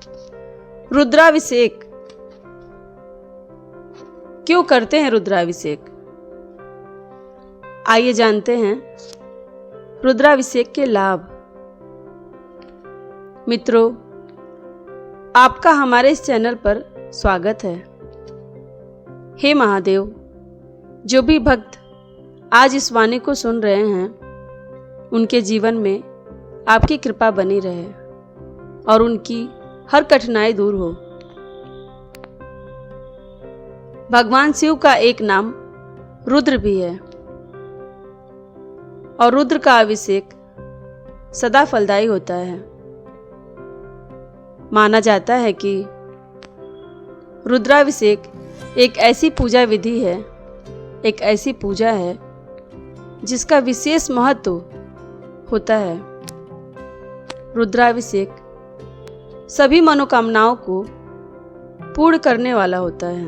रुद्राभिषेक क्यों करते हैं? रुद्राभिषेक आइए जानते हैं रुद्राभिषेक के लाभ। मित्रों, आपका हमारे इस चैनल पर स्वागत है। हे महादेव, जो भी भक्त आज इस वाणी को सुन रहे हैं उनके जीवन में आपकी कृपा बनी रहे और उनकी हर कठिनाई दूर हो। भगवान शिव का एक नाम रुद्र भी है और रुद्र का अभिषेक सदा फलदायी होता है। माना जाता है कि रुद्राभिषेक एक ऐसी पूजा विधि है, एक ऐसी पूजा है जिसका विशेष महत्व होता है। रुद्राभिषेक सभी मनोकामनाओं को पूर्ण करने वाला होता है।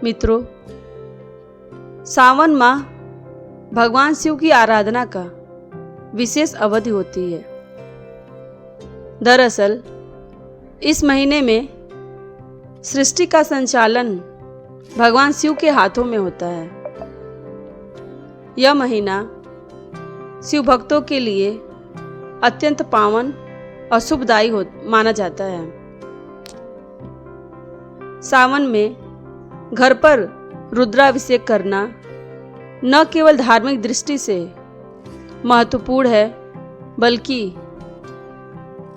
मित्रों, सावन माह भगवान शिव की आराधना का विशेष अवधि होती है। दरअसल इस महीने में सृष्टि का संचालन भगवान शिव के हाथों में होता है। यह महीना शिव भक्तों के लिए अत्यंत पावन और शुभदायी माना जाता है। सावन में घर पर रुद्राभिषेक करना न केवल धार्मिक दृष्टि से महत्वपूर्ण है, बल्कि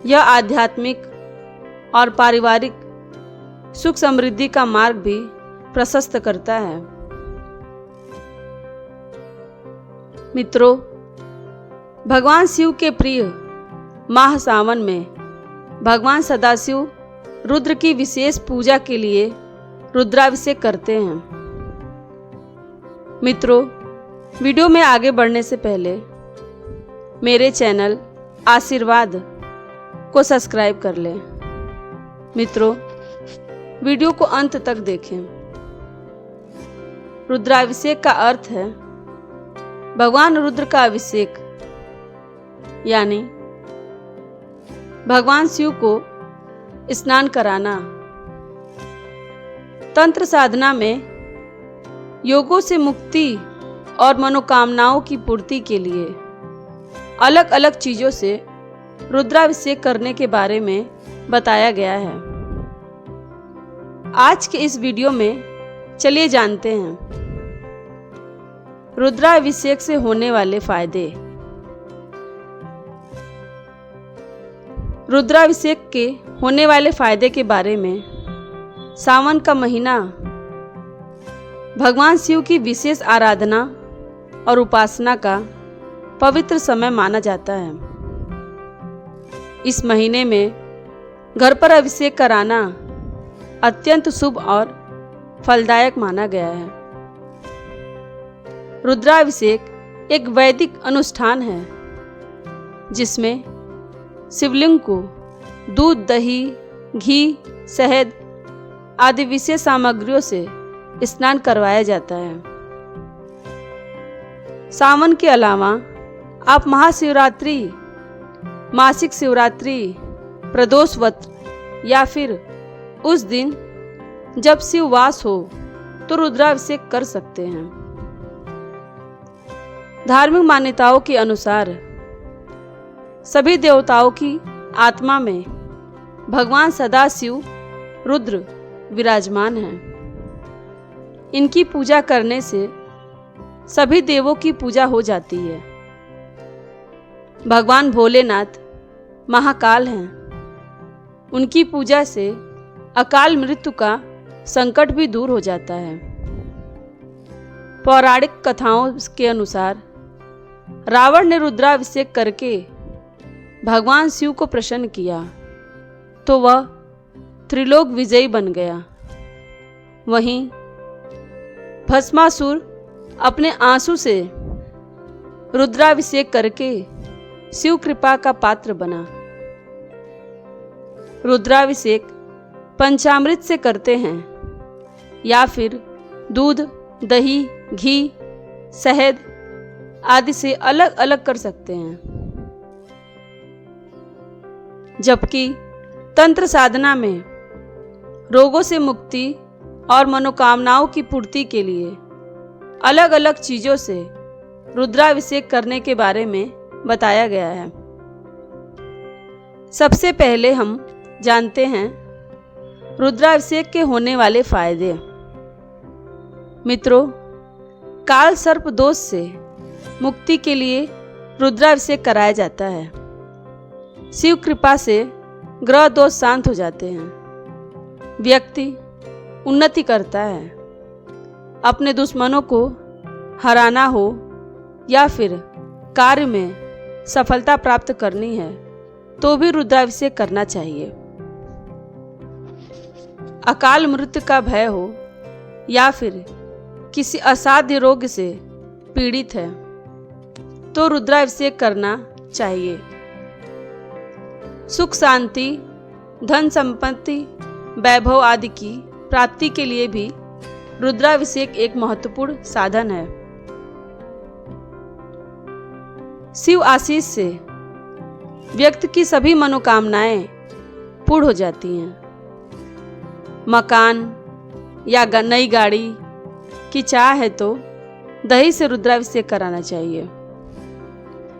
यह आध्यात्मिक और पारिवारिक सुख समृद्धि का मार्ग भी प्रशस्त करता है। मित्रों, भगवान शिव के प्रिय माह सावन में भगवान सदाशिव रुद्र की विशेष पूजा के लिए रुद्राभिषेक करते हैं। मित्रों, वीडियो में आगे बढ़ने से पहले मेरे चैनल आशीर्वाद को सब्सक्राइब कर लें। मित्रों, वीडियो को अंत तक देखें। रुद्राभिषेक का अर्थ है भगवान रुद्र का अभिषेक, यानी भगवान शिव को स्नान कराना। तंत्र साधना में योगों से मुक्ति और मनोकामनाओं की पूर्ति के लिए अलग अलग चीजों से रुद्राभिषेक करने के बारे में बताया गया है। आज के इस वीडियो में चलिए जानते हैं रुद्राभिषेक से होने वाले फायदे। रुद्राभिषेक के होने वाले फायदे के बारे में सावन का महीना भगवान शिव की विशेष आराधना और उपासना का पवित्र समय माना जाता है। इस महीने में घर पर अभिषेक कराना अत्यंत शुभ और फलदायक माना गया है। रुद्राभिषेक एक वैदिक अनुष्ठान है जिसमें शिवलिंग को दूध, दही, घी, शहद आदि विशेष सामग्रियों से स्नान करवाया जाता है। सावन के अलावा आप महाशिवरात्रि, मासिक शिवरात्रि, प्रदोष व्रत या फिर उस दिन जब शिव वास हो तो रुद्राभिषेक कर सकते हैं। धार्मिक मान्यताओं के अनुसार सभी देवताओं की आत्मा में भगवान सदाशिव रुद्र विराजमान हैं। इनकी पूजा करने से सभी देवों की पूजा हो जाती है। भगवान भोलेनाथ महाकाल हैं। उनकी पूजा से अकाल मृत्यु का संकट भी दूर हो जाता है। पौराणिक कथाओं के अनुसार रावण ने रुद्राभिषेक करके भगवान शिव को प्रसन्न किया तो वह त्रिलोक विजयी बन गया। वहीं भस्मासुर अपने आंसू से रुद्राभिषेक करके शिव कृपा का पात्र बना। रुद्राभिषेक पंचामृत से करते हैं या फिर दूध, दही, घी, शहद आदि से अलग अलग कर सकते हैं। जबकि तंत्र साधना में रोगों से मुक्ति और मनोकामनाओं की पूर्ति के लिए अलग अलग चीजों से रुद्राभिषेक करने के बारे में बताया गया है। सबसे पहले हम जानते हैं रुद्राभिषेक के होने वाले फायदे। मित्रों, काल सर्प दोष से मुक्ति के लिए रुद्राभिषेक कराया जाता है। शिव कृपा से ग्रह दोष शांत हो जाते हैं। व्यक्ति उन्नति करता है। अपने दुश्मनों को हराना हो या फिर कार्य में सफलता प्राप्त करनी है तो भी रुद्राभिषेक करना चाहिए। अकाल मृत्यु का भय हो या फिर किसी असाध्य रोग से पीड़ित है तो रुद्राभिषेक करना चाहिए। सुख शांति, धन संपत्ति, वैभव आदि की प्राप्ति के लिए भी रुद्राभिषेक एक महत्वपूर्ण साधन है। शिव आशीष से व्यक्ति की सभी मनोकामनाएं पूर्ण हो जाती हैं। मकान या नई गाड़ी की चाह है तो दही से रुद्राभिषेक कराना चाहिए।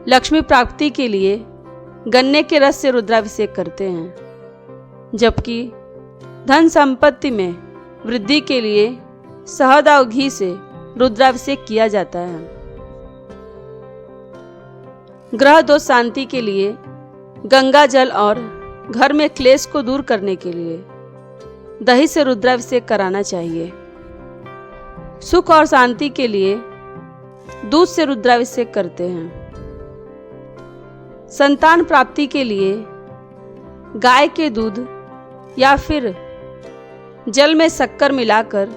लक्ष्मी प्राप्ति के लिए गन्ने के रस से रुद्राभिषेक करते हैं, जबकि धन संपत्ति में वृद्धि के लिए शहद और घी से रुद्राभिषेक किया जाता है। ग्रह दोष शांति के लिए गंगा जल और घर में क्लेश को दूर करने के लिए दही से रुद्राभिषेक कराना चाहिए। सुख और शांति के लिए दूध से रुद्राभिषेक करते हैं। संतान प्राप्ति के लिए गाय के दूध या फिर जल में शक्कर मिलाकर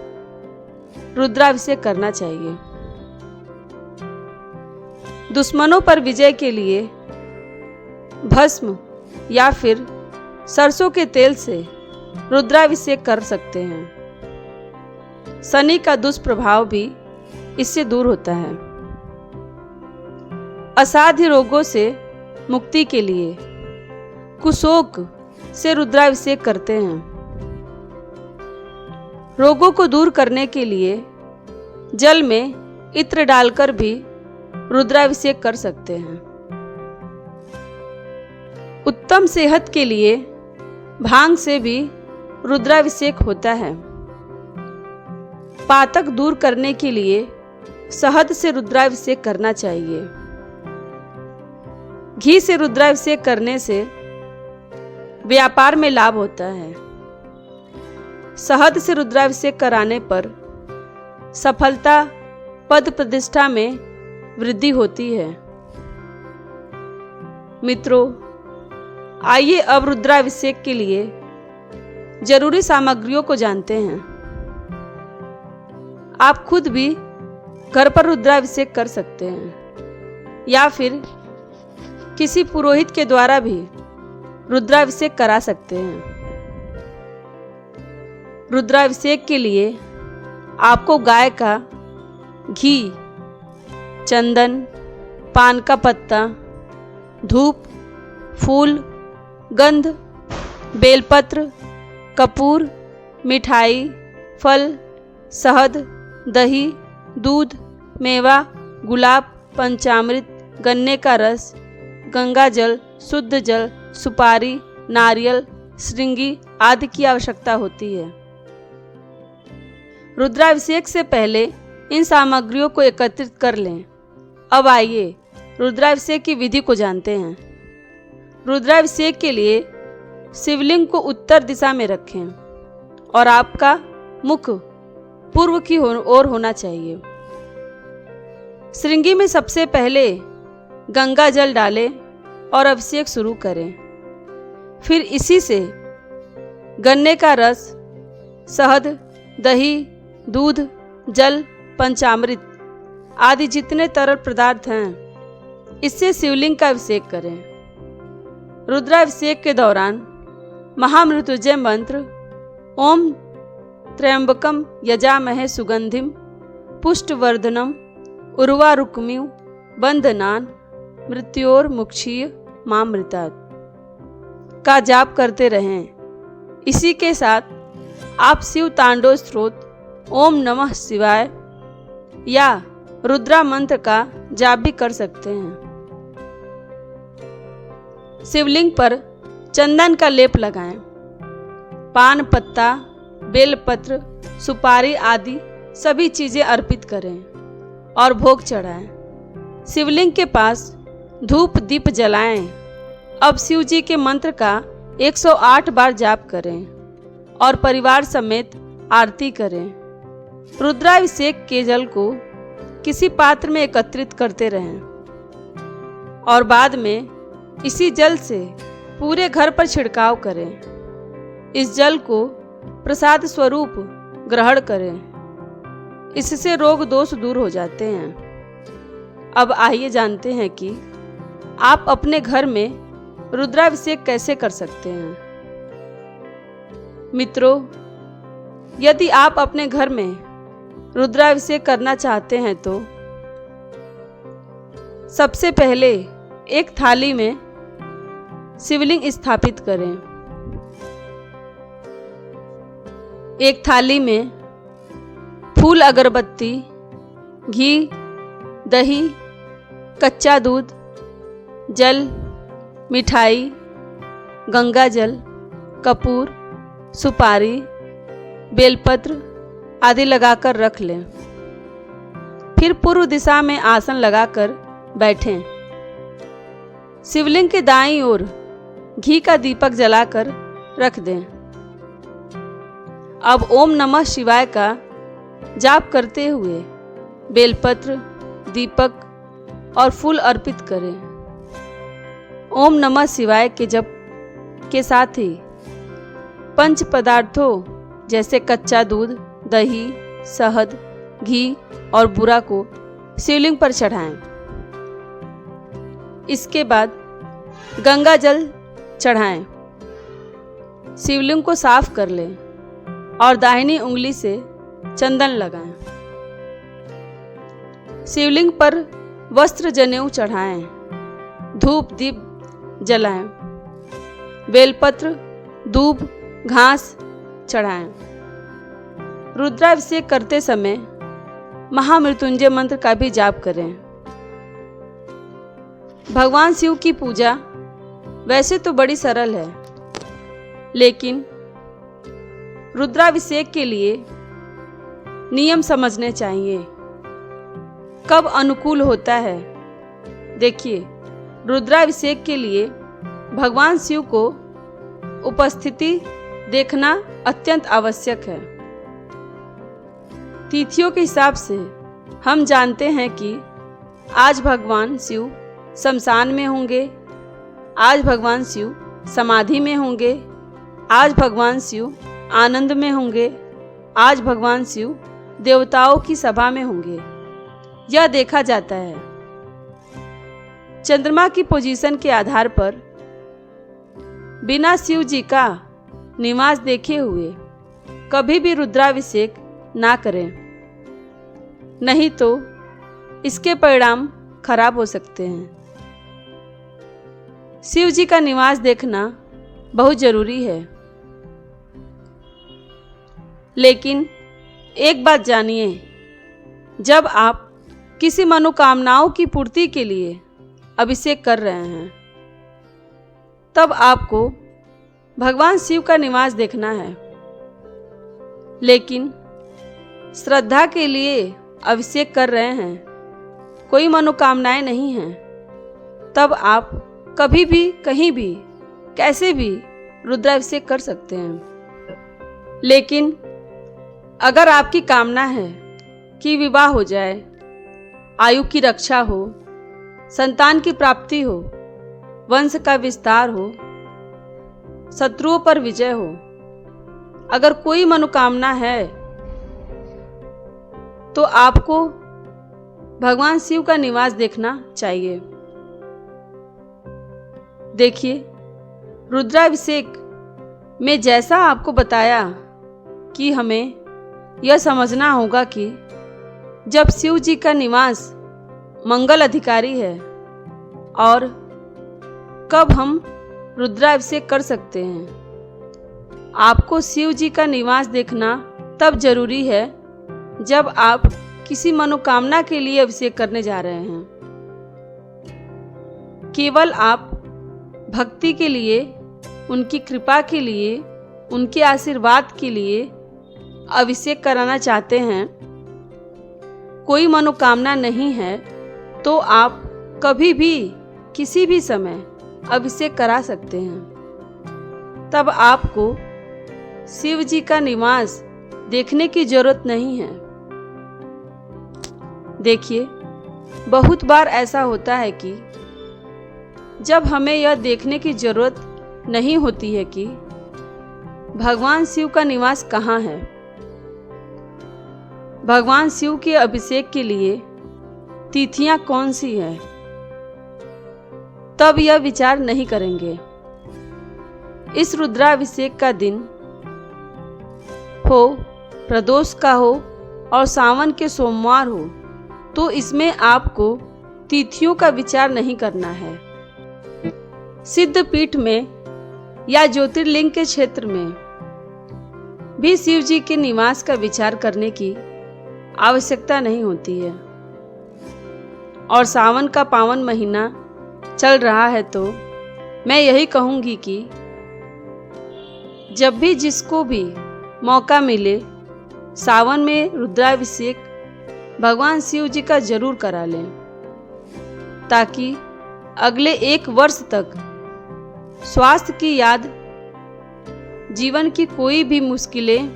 रुद्राभिषेक करना चाहिए। दुश्मनों पर विजय के लिए भस्म या फिर सरसों के तेल से रुद्राभिषेक कर सकते हैं। शनि का दुष्प्रभाव भी इससे दूर होता है। असाध्य रोगों से मुक्ति के लिए कुशोक से रुद्राभिषेक करते हैं। रोगों को दूर करने के लिए जल में इत्र डालकर भी रुद्राभिषेक कर सकते हैं। उत्तम सेहत के लिए भांग से भी रुद्राभिषेक होता है। पातक दूर करने के लिए शहद से रुद्राभिषेक करना चाहिए। घी से रुद्राभिषेक करने से व्यापार में लाभ होता है। शहद से रुद्राभिषेक कराने पर सफलता, पद प्रतिष्ठा में वृद्धि होती है। मित्रों, आइए अब रुद्राभिषेक के लिए जरूरी सामग्रियों को जानते हैं। आप खुद भी घर पर रुद्राभिषेक कर सकते हैं या फिर किसी पुरोहित के द्वारा भी रुद्राभिषेक करा सकते हैं। रुद्राभिषेक के लिए आपको गाय का घी, चंदन, पान का पत्ता, धूप, फूल, गंध, बेलपत्र, कपूर, मिठाई, फल, शहद, दही, दूध, मेवा, गुलाब, पंचामृत, गन्ने का रस, गंगा जल, शुद्ध जल, सुपारी, नारियल, श्रृंगी आदि की आवश्यकता होती है। रुद्राभिषेक से पहले इन सामग्रियों को एकत्रित कर लें। अब आइए रुद्राभिषेक की विधि को जानते हैं। रुद्राभिषेक के लिए शिवलिंग को उत्तर दिशा में रखें और आपका मुख पूर्व की ओर होना चाहिए। श्रृंगी में सबसे पहले गंगा जल डालें और अभिषेक शुरू करें। फिर इसी से गन्ने का रस, शहद, दही, दूध, जल, पंचामृत आदि जितने तरल पदार्थ हैं, इससे शिवलिंग का अभिषेक करें। रुद्राभिषेक के दौरान महामृत्युंजय मंत्र ओम त्र्यंबकम यजामहे सुगंधिम पुष्टवर्धनम उर्वारुकमिव बंधनान मृत्योर्मुक्षीय मामृतात् का जाप करते रहें। इसी के साथ आप शिव तांडव स्तोत्र ओम नमः शिवाय या रुद्रा मंत्र का जाप भी कर सकते हैं। शिवलिंग पर चंदन का लेप लगाएं। पान पत्ता, बेलपत्र, सुपारी आदि सभी चीजें अर्पित करें और भोग चढ़ाएं। शिवलिंग के पास धूप दीप जलाएं। अब शिव जी के मंत्र का 108 बार जाप करें और परिवार समेत आरती करें। रुद्राभिषेक के जल को किसी पात्र में एकत्रित करते रहें और बाद में इसी जल से पूरे घर पर छिड़काव करें। इस जल को प्रसाद स्वरूप ग्रहण करें। इससे रोग दोष दूर हो जाते हैं। अब आइए जानते हैं कि आप अपने घर में रुद्राभिषेक कैसे कर सकते हैं। मित्रों, यदि आप अपने घर में रुद्राभिषेक करना चाहते हैं तो सबसे पहले एक थाली में शिवलिंग स्थापित करें। एक थाली में फूल, अगरबत्ती, घी, दही, कच्चा दूध, जल, मिठाई, गंगा जल, कपूर, सुपारी, बेलपत्र आदि लगाकर रख लें। फिर पूर्व दिशा में आसन लगाकर बैठें। शिवलिंग के दाईं ओर घी का दीपक जलाकर रख दें। अब ओम नमः शिवाय का जाप करते हुए बेलपत्र, दीपक और फूल अर्पित करें। ओम नमः शिवाय के जप के साथ ही पंच पदार्थों जैसे कच्चा दूध, दही, शहद, घी और बूरा को शिवलिंग पर चढ़ाएं। इसके बाद गंगा जल चढ़ाएं। शिवलिंग को साफ कर लें और दाहिनी उंगली से चंदन लगाएं। शिवलिंग पर वस्त्र जनेऊ चढ़ाएं। धूप दीप जलाएं। बेलपत्र, दूब, घास चढ़ाएं। रुद्राभिषेक करते समय महामृत्युंजय मंत्र का भी जाप करें। भगवान शिव की पूजा वैसे तो बड़ी सरल है, लेकिन रुद्राभिषेक के लिए नियम समझने चाहिए। कब अनुकूल होता है? देखिए, रुद्राभिषेक के लिए भगवान शिव को उपस्थिति देखना अत्यंत आवश्यक है। तिथियों के हिसाब से हम जानते हैं कि आज भगवान शिव शमशान में होंगे, आज भगवान शिव समाधि में होंगे, आज भगवान शिव आनंद में होंगे, आज भगवान शिव देवताओं की सभा में होंगे। यह देखा जाता है। चंद्रमा की पोजीशन के आधार पर बिना शिव जी का निवास देखे हुए कभी भी रुद्राभिषेक ना करें, नहीं तो इसके परिणाम खराब हो सकते हैं। शिव जी का निवास देखना बहुत जरूरी है। लेकिन एक बात जानिए, जब आप किसी मनोकामनाओं की पूर्ति के लिए अभिषेक कर रहे हैं, तब आपको भगवान शिव का निवास देखना है। लेकिन श्रद्धा के लिए अभिषेक कर रहे हैं, कोई मनोकामनाएं नहीं हैं, तब आप कभी भी, कहीं भी, कैसे भी रुद्राभिषेक कर सकते हैं। लेकिन अगर आपकी कामना है कि विवाह हो जाए, आयु की रक्षा हो, संतान की प्राप्ति हो, वंश का विस्तार हो, शत्रुओं पर विजय हो, अगर कोई मनोकामना है तो आपको भगवान शिव का निवास देखना चाहिए। देखिए, रुद्राभिषेक में जैसा आपको बताया कि हमें यह समझना होगा कि जब शिव जी का निवास मंगल अधिकारी है और कब हम रुद्राभिषेक कर सकते हैं। आपको शिव जी का निवास देखना तब जरूरी है जब आप किसी मनोकामना के लिए अभिषेक करने जा रहे हैं। केवल आप भक्ति के लिए, उनकी कृपा के लिए, उनके आशीर्वाद के लिए अभिषेक कराना चाहते हैं, कोई मनोकामना नहीं है, तो आप कभी भी किसी भी समय अभिषेक करा सकते हैं। तब आपको शिव जी का निवास देखने की जरूरत नहीं है। देखिए, बहुत बार ऐसा होता है कि जब हमें यह देखने की जरूरत नहीं होती है कि भगवान शिव का निवास कहाँ है, भगवान शिव के अभिषेक के लिए तिथियां कौन सी है, तब यह विचार नहीं करेंगे। इस रुद्राभिषेक का दिन हो, प्रदोष का हो और सावन के सोमवार हो, तो इसमें आपको तिथियों का विचार नहीं करना है। सिद्ध पीठ में या ज्योतिर्लिंग के क्षेत्र में भी शिव जी के निवास का विचार करने की आवश्यकता नहीं होती है। और सावन का पावन महीना चल रहा है, तो मैं यही कहूँगी कि जब भी जिसको भी मौका मिले, सावन में रुद्राभिषेक भगवान शिव जी का जरूर करा लें, ताकि अगले 1 वर्ष तक स्वास्थ्य की याद, जीवन की कोई भी मुश्किलें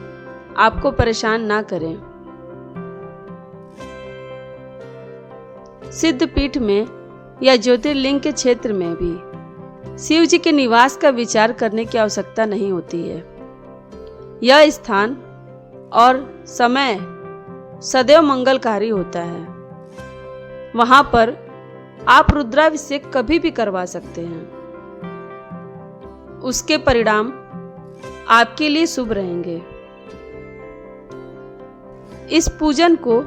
आपको परेशान ना करें। सिद्ध पीठ में या ज्योतिर्लिंग के क्षेत्र में भी शिव जी के निवास का विचार करने की आवश्यकता नहीं होती है। यह स्थान और समय सदैव मंगलकारी होता है। वहां पर आप रुद्राभिषेक कभी भी करवा सकते हैं। उसके परिणाम आपके लिए शुभ रहेंगे। इस पूजन को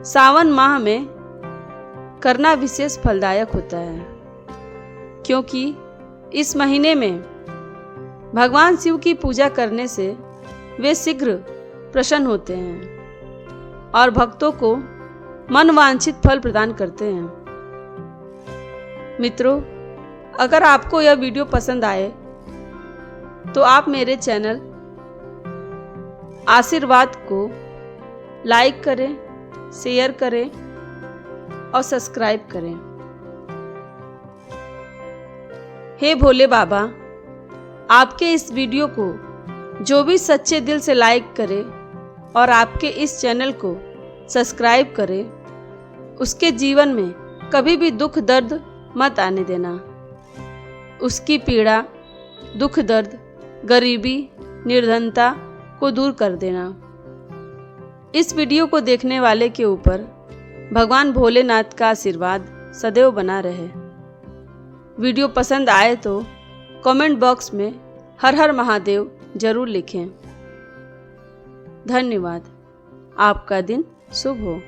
सावन माह में करना विशेष फलदायक होता है, क्योंकि इस महीने में भगवान शिव की पूजा करने से वे शीघ्र प्रसन्न होते हैं और भक्तों को मनवांछित फल प्रदान करते हैं। मित्रों, अगर आपको यह वीडियो पसंद आए तो आप मेरे चैनल आशीर्वाद को लाइक करें, शेयर करें और सब्सक्राइब करें। हे भोले बाबा, आपके इस वीडियो को जो भी सच्चे दिल से लाइक करे और आपके इस चैनल को सब्सक्राइब करे, उसके जीवन में कभी भी दुख दर्द मत आने देना। उसकी पीड़ा, दुख दर्द, गरीबी, निर्धनता को दूर कर देना। इस वीडियो को देखने वाले के ऊपर भगवान भोलेनाथ का आशीर्वाद सदैव बना रहे। वीडियो पसंद आए तो कमेंट बॉक्स में हर हर महादेव जरूर लिखें। धन्यवाद। आपका दिन शुभ हो।